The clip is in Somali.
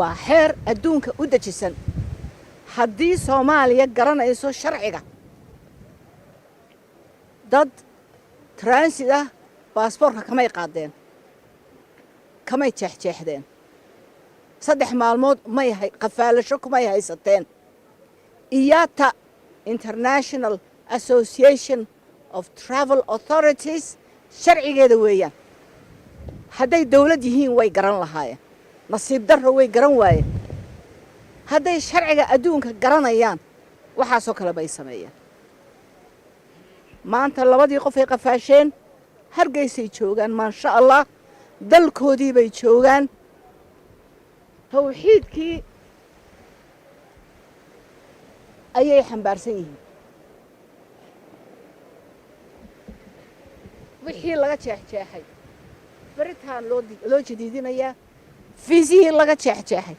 وحير أدونك ودجسن haddii Soomaaliya garanayso sharciga dad transit ah baasaboorka kamay qaadeen kamay jeexjeexdeen 3 maalmood may qafaalasho kumay haysateen IATA International Association of Travel Authorities sharcigeeda weeyaan hadday dawlad yihiin way garan lahaayeen nasiib darro way garan waayeen hadday sharciga adduunka garanayaan waxa soo kala bay sameeyeen maanta labadii qof ay qafaasheen hargeysay joogan ma sha Allah dalkoodii bay joogan tawxiidkii ayay xambaarsan yihiin wixii laga jeexjeexay baritaan loo jadiidinayaa fiisihii laga jeexjeexay